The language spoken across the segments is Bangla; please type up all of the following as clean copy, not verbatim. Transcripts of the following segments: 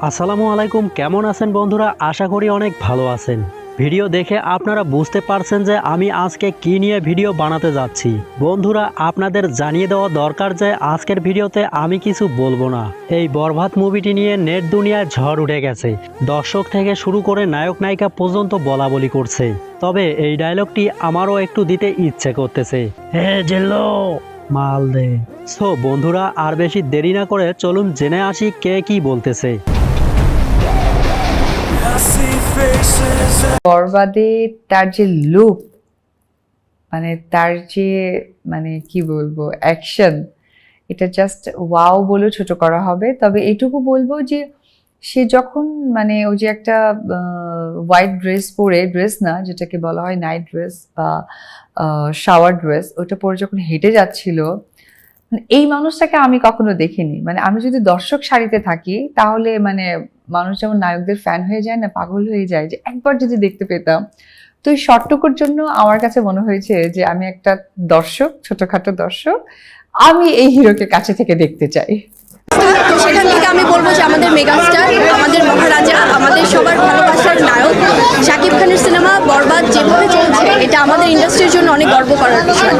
আসসালামু আলাইকুম, কেমন আছেন বন্ধুরা? আশা করি অনেক ভালো আছেন। ভিডিও দেখে আপনারা বুঝতে পারছেন যে আমি আজকে কি নিয়ে ভিডিও বানাতে যাচ্ছি। বন্ধুরা, আপনাদের জানিয়ে দেওয়া দরকার যে আজকের ভিডিওতে আমি কিছু বলবো না। এই বরবাদ মুভিটি নিয়ে নেট দুনিয়ায় ঝড় উঠে গেছে। দর্শক থেকে শুরু করে নায়ক নায়িকা পর্যন্ত বলা বলি করছে। তবে এই ডায়লগটি আমারও একটু দিতে ইচ্ছে করতেছে, হে জেল্লো মাল দে। সো বন্ধুরা, আর বেশি দেরি না করে চলুন জেনে আসি কে কি বলতেছে। বরবাদে তার যে লুক, মানে তার যে কি বলবো অ্যাকশন, এটা জাস্ট ওয়াও বলে ছোট করা হবে। তবে এটুকু বলবো যে সে যখন ওই যে একটা হোয়াইট ড্রেস পরে, ড্রেস না যেটাকে বলা হয় নাইট ড্রেস বা শাওয়ার ড্রেস, ওটা পরে যখন হেঁটে যাচ্ছিল, এই মানুষটাকে আমি কখনো দেখিনি। আমি যদি দর্শক সারিতে থাকি তাহলে মানুষ যেমন নায়কদের ফ্যান হয়ে যায় না, পাগল হয়ে যায়, যে একবার যদি দেখতে পেতাম। তো এই শর্টটুকুর জন্য আমার কাছে মনে হয়েছে যে আমি একটা দর্শক, ছোটখাটো দর্শক, আমি এই হিরোকে কাছে থেকে দেখতে চাই। তো সেখান থেকে আমি বলবো যে আমাদের মেগাস্টার, আমাদের মহারাজা, আমাদের সবার ভালোবাসার নায়ক শাকিব খানের সিনেমা বরবাদ যেভাবে চলছে, এটা আমাদের ইন্ডাস্ট্রির জন্য অনেক গর্ব করার বিষয়।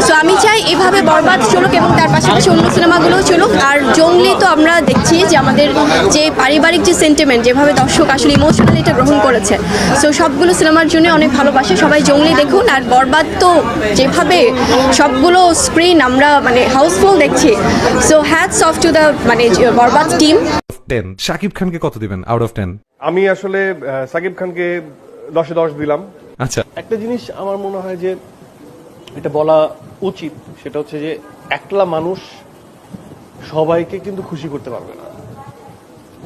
সো আমি চাই এভাবে বরবাদ চলুক এবং তার পাশাপাশি অন্য সিনেমাগুলোও চলুক। আর জঙ্গলি তো আমরা দেখছি যে আমাদের যে পারিবারিক যে সেন্টিমেন্ট, যেভাবে দর্শক আসলে ইমোশনালি এটা গ্রহণ করেছে, সো সবগুলো সিনেমার জন্য অনেক ভালোবাসে। সবাই জঙ্গলি দেখুন। আর বরবাদ তো যেভাবে সবগুলো স্ক্রিন আমরা হাউসফুল দেখছি, so hats off to the Borbaad team. 10 Shakib খানকে কত দিবেন আউট অফ 10? আমি আসলে সাকিব খানকে 10-এ 10 দিলাম। আচ্ছা, একটা জিনিস আমার মনে হয় যে এটা বলা উচিত, সেটা হচ্ছে যে একলা মানুষ সবাইকে কিন্তু খুশি করতে পারবে না,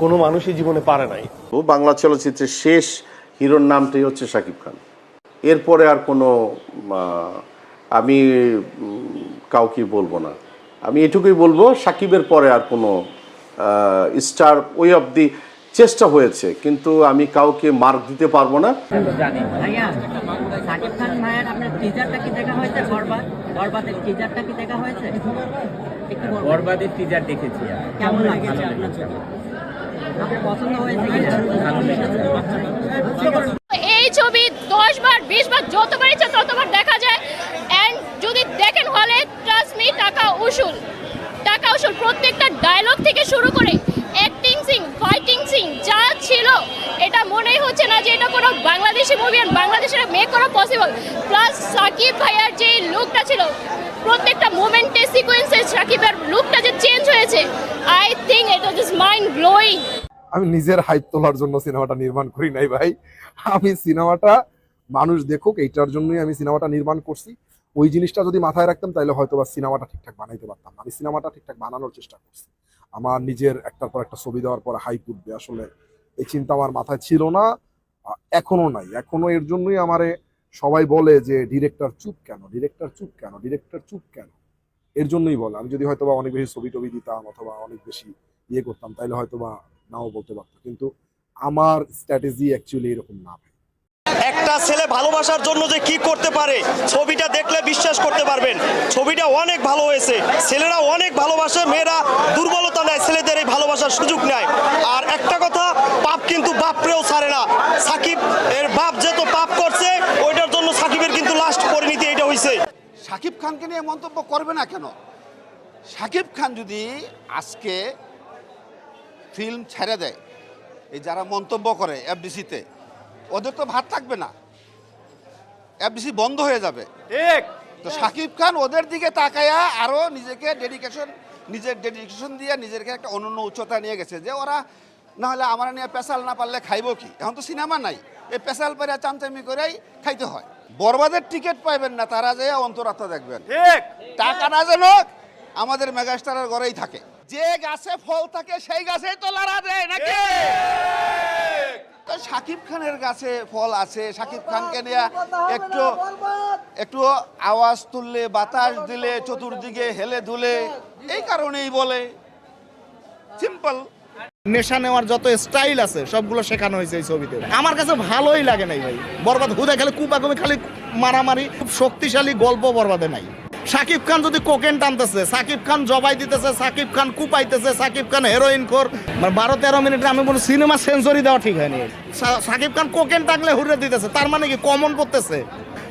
কোনো মানুষই জীবনে পারে নাই। বাংলা চলচ্চিত্রের শেষ হিরোর নামটাই হচ্ছে শাকিব খান। এরপরে আর কোনো আমি কাউকে বলবো না। আমি এটুকুই বলবো, শাকিবের পরে আর কোনো স্টার ওই অবধি চেষ্টা হয়েছে, কিন্তু আমি কাউকে মার্ক দিতে পারবো না। সাকিব খান ভাইয়ের আপনার টিজারটা কি দেখা হয়েছে? বরবাদের টিজারটা কি দেখা হয়েছে? বরবাদের টিজার দেখেছি। কেমন লাগছে আপনার জন্য? আপনার পছন্দ হয়েছে কি? এই ছবি 10 বার 20 বার যতবার ইচ্ছা ততবার দেখা যায়। এন্ড যদি দেখেন হলে, ট্রাস্ট মি, টাকা উসুল। প্রত্যেকটা ডায়লগ থেকে শুরু করে অ্যাক্টিং সিন, ফাইটিং সিন যা ছিল, এটা মনেই হচ্ছে না যে এটা কোনো বাংলাদেশি মুভি আর বাংলাদেশের মেক করা পসিবল। প্লাস সাকিব ভাইয়ার যে লুকটা ছিল, প্রত্যেকটা মোমেন্টে সিকোয়েন্সে সাকিবের লুকটা যে চেঞ্জ হয়েছে, I think it was just mind blowing. আমি নিজের হাইপ তোলার জন্য সিনেমাটা নির্মাণ করি নাই ভাই। আমি সিনেমাটা মানুষ দেখুক এইটার জন্যই আমি সিনেমাটা নির্মাণ করছি। ওই জিনিসটা যদি মাথায় রাখতাম তাহলে হয়তো বা সিনেমাটা ঠিকঠাক বানাইতে পারতাম। আমি সিনেমাটা ঠিকঠাক বানানোর চেষ্টা করছি। আমার নিজের একটার পর একটা ছবি দেওয়ার পর হাইপ উঠবে, আসলে এই চিন্তা আমার মাথায় ছিল না, এখনো নাই। এখনো এর জন্যই আমারে সবাই বলে যে ডিরেক্টর চুপ কেন, ডিরেক্টর চুপ কেন, ডিরেক্টর চুপ কেন, এর জন্যই বলে। আমি যদি হয়তো বা অনেক বেশি ছবি টবি দিতাম অথবা অনেক বেশি ইয়ে করতাম তাহলে হয়তো বা নাও বলতে পারতো, কিন্তু আমার স্ট্র্যাটেজি অ্যাকচুয়ালি এরকম না। একটা ছেলে ভালোবাসার জন্য যে কি করতে পারে, ছবিটা দেখলে বিশ্বাস করতে পারবেন। ছবিটা অনেক ভালো হয়েছে, ছেলেরা অনেক ভালোবাসে, মেয়েরা দুর্বলতা নেয়, ছেলেদের এই ভালোবাসার সুযোগ নেয়। আর একটা কথা, পাপ কিন্তু বাপরেও ছাড়ে না। সাকিব এর বাপ যত পাপ করছে, ওইটার জন্য সাকিবের কিন্তু লাস্ট পরিণতি এটা হয়েছে। সাকিব খানকে নিয়ে মন্তব্য করবে না কেন? সাকিব খান যদি আজকে ফিল্ম ছেড়ে দেয়, এই যারা মন্তব্য করে এফডিসিতে, ওদের তো ভাত থাকবে না, এফডিসি বন্ধ হয়ে যাবে। ঠিক তো সাকিব খান ওদের দিকে তাকায়া আরো নিজেকে ডেডিকেশন দিয়ে নিজেকে একটা অনন্য উচ্চতা নিয়ে গেছে, যে ওরা না হলে আমার নিয়ে পেশাল না পারলে খাইব কি। এখন তো সিনেমা নাই, এই পেশাল পেরে চামচামি করেই খাইতে হয়। বরবাদের টিকিট পাইবেন না, তারা যে অন্তরাত্মা দেখবেন। ঠিক টাকাটা যেন আমাদের মেগাস্টারের ঘরেই থাকে। যে গাছে ফল থাকে সেই গাছেই তো লড়া দেয় নাকি? সাকিব খানের কাছে ফল আছে, সাকিব খানকে নিয়ে একটু আওয়াজ তুললে, বাতাস দিলে, চতুর্দিকে হেলে দুলে, এই কারণেই বলে। সিম্পল। নেশা নেওয়ার যত স্টাইল আছে সবগুলো শেখানো হয়েছে এই ছবিতে। আমার কাছে ভালোই লাগে নাই ভাই। বরবাদ হুদা খালি কুপাকুমি, খালি মারামারি, খুব শক্তিশালী গল্প বরবাদে নাই। সাকিব খান যদি কোকেন টানতেছে, সাকিব খান জবাই দিতেছে, সাকিব খান কুপাইতেছে, সাকিব খান হেরোইন খোর, মানে 12-13 মিনিটে আমি বলি সিনেমা সেঞ্চুরি দেওয়া ঠিক হয়নি। সাকিব খান কোকেন টাকলে হুড়ে দিতেছে, তার মানে কি কমন পড়তেছে?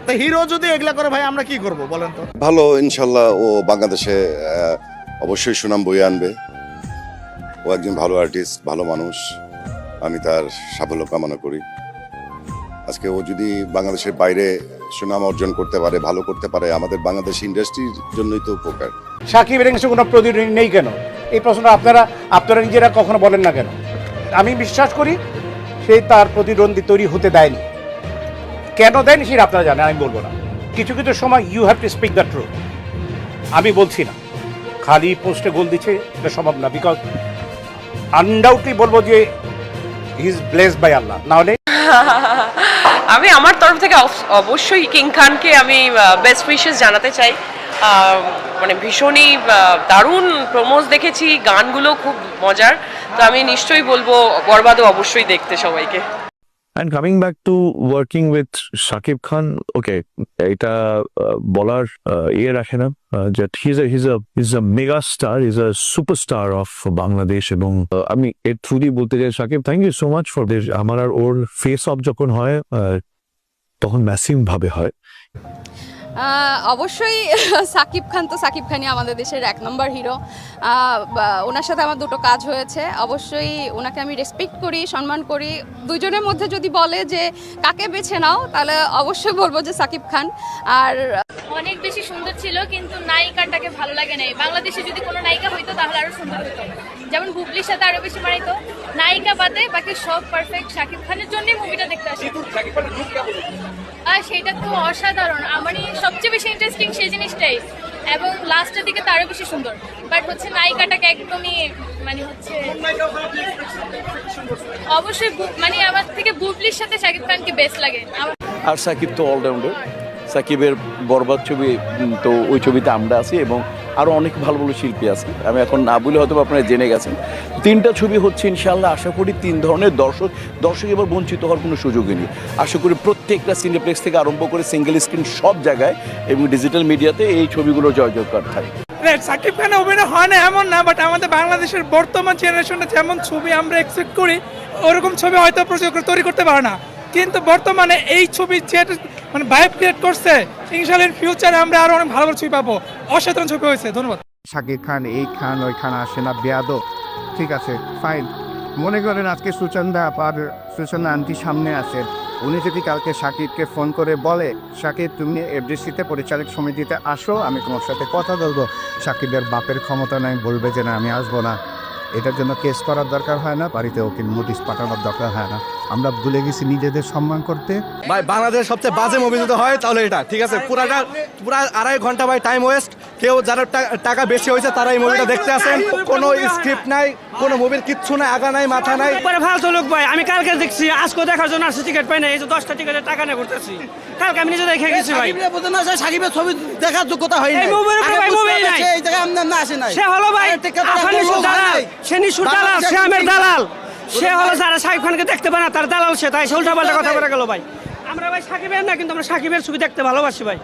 তা হিরো যদি এগুলা করে ভাই আমরা কি করব বলেন তো? ভালো, ইনশাল্লাহ ও বাংলাদেশে অবশ্যই সুনাম বয়ে আনবে। ও একজন ভালো আর্টিস্ট, ভালো মানুষ, আমি তার সাফল্য কামনা করি। আজকে ও যদি বাংলাদেশের বাইরে সুনাম অর্জন করতে পারে, ভালো করতে পারে, আমাদের বাংলাদেশ ইন্ডাস্ট্রির জন্যই তো উপকার। সাকিবের কাছে কোনো প্রতিদ্বন্দ্বী নেই কেন? এই প্রশ্নটা আপনারা নিজেরা কখনো বলেন না কেন? আমি বিশ্বাস করি সে তার প্রতিদ্বন্দ্বী তৈরি হতে দেয়নি। কেন দেয়নি সেটা আপনারা জানেন, আমি বলবো না। কিছু কিছু সময় you have to speak the truth. আমি বলছি না খালি পোস্টে গোল দিচ্ছে, এটা সম্ভব না। বিকজ আনডাউটলি বলবো যে হি ইজ ব্লেসড বাই আল্লাহ, না হলে আমি আমার তরফ থেকে অবশ্যই কিং খানকে আমি বেস্ট উইশেস জানাতে চাই। মানে ভীষণই দারুণ প্রমোস দেখেছি, গানগুলো খুব মজার। তো আমি নিশ্চয়ই বলবো বরবাদও অবশ্যই দেখতে সবাইকে। And coming back to working with Shakib Khan, okay, এটা বলার ইয়ে রাখে না যে he's a mega star, he's a superstar of Bangladesh, এবং আমি এর থ্রু দিয়ে বলতে চাই Sakib, thank you so much for this. আমার আর ওর ফেস অফ যখন হয় তখন ম্যাসিভ ভাবে হয়। অবশ্যই সাকিব খান তো সাকিব খানই আমাদের দেশের 1 নম্বর হিরো। ওনার সাথে আমার 2টো কাজ হয়েছে, অবশ্যই ওনাকে আমি রেসপেক্ট করি, সম্মান করি। দুজনের মধ্যে যদি বলে যে কাকে বেছে নাও, তাহলে অবশ্যই বলবো যে সাকিব খান। আর অনেক বেশি সুন্দর ছিল, কিন্তু নায়িকাটাকে ভালো লাগে নাই। বাংলাদেশে যদি কোনো নায়িকা হইতো তাহলে আরো সুন্দর হতো, যেমন বুবলির সাথে আরো বেশি মানাইতো। নায়িকা বাদে বাকি সব পারফেক্ট। শাকিব খানের জন্যই মুভিটা দেখতে আসি। আর সেটা তো অসাধারণ, আমারই সবচেয়ে বেশি ইন্টারেস্টিং সেই জিনিসটাই, এবং লাস্টের দিকে তো আরো বেশি সুন্দর। বাট হচ্ছে নায়িকাটাকে একদমই মানে হচ্ছে অবশ্যই মানে আমার থেকে বুবলির সাথে শাকিব খানকে বেস্ট লাগে। আর সাকিব তো অলরাউন্ডার। সাকিবের বরবাদ ছবি তো ওই ছবিতে আমরা আছি, এবং আরও অনেক ভালো ভালো শিল্পী আছে। আমি এখন না বলে হয়তো আপনারা জেনে গেছেন। 3টা ছবি হচ্ছে ইনশাআল্লাহ। আশা করি 3 ধরনের দর্শক এবার বঞ্চিত হওয়ার কোনো সুযোগই নেই। আশা করি প্রত্যেকটা সিনেপ্লেক্স থেকে আরম্ভ করে সিঙ্গেল স্ক্রিন সব জায়গায় এবং ডিজিটাল মিডিয়াতে এই ছবিগুলো জয়জয়কার থাকে। সাকিব খান অভিনয় হয় না এমন না, বাট আমাদের বাংলাদেশের বর্তমান জেনারেশনে যেমন ছবি আমরা এক্সপেক্ট করি ওরকম ছবি হয়তো তৈরি করতে পারে না, কিন্তু বর্তমানে এই ছবি যেটা মানে ভাইব ক্রিয়েট করছে, ইনশাআল্লাহ ফিউচারে আমরা আরো অনেক ভালো ভালো ছবি পাবো। অসাধারণ ছবি হয়েছে। ধন্যবাদ। শাকিব খান এই খান ওই খান আসে না, বেয়াদব, ঠিক আছে, ফাইন। মনে করেন আজকে সুচন্দা আর সুচন্দা আন্টি সামনে আছে, উনি যদি কালকে শাকিবকে ফোন করে বলে শাকিব তুমি এফডিসিতে পরিচালক সমিতিতে আসো, আমি তোমার সাথে কথা বলবো, শাকিবের বাপের ক্ষমতা নাই বলবে যে না আমি আসবো না। এটার জন্য কেস করার দরকার হয় না, বাড়িতে ওকে নোটিশ পাঠানোর দরকার হয় না। আমরা ভুলে গেছি নিজেদের সম্মান করতে। ভাই বাংলাদেশের সবচেয়ে বাজে মুভি যদি হয় তাহলে এটা, ঠিক আছে, পুরো 2.5 ঘন্টা ভাই টাইম ওয়েস্ট। কেউ যারা টাকা বেশি হয়েছে তারা এই মুভিটা দেখতে আসেন। কোনো স্ক্রিপ্ট নাই, কোনো মুভির কিচ্ছু নাই, আগা নাই মাথা নাই। ভালো লোক ভাই, আমি কালকে দেখছি, আজকে দেখার জন্য আসছি, টিকিট পাই না, এই যে 10টা টিকিটের টাকা নিয়ে ঘুরতেছি। কালকে আমি নিজে দেখে গেছি ভাই। সাকিবের ছবি দেখার যোগ্যতা হয় এই মুভির উপরে ভাই মুভি নাই, এই জায়গায় আমরা না আসে নাই। সে হলো ভাই আফানিসুর দালাল, সে নিশুর দালাল, সে আমের দালাল, সে হলো যারা শাকিব খানকে দেখতে পায় না তার দালাল সে, তাই উল্টা পাল্টা কথা বলে গেল ভাই। আমরা ভাই সাকিবের না, কিন্তু আমরা সাকিবের ছবি দেখতে ভালোবাসি ভাই।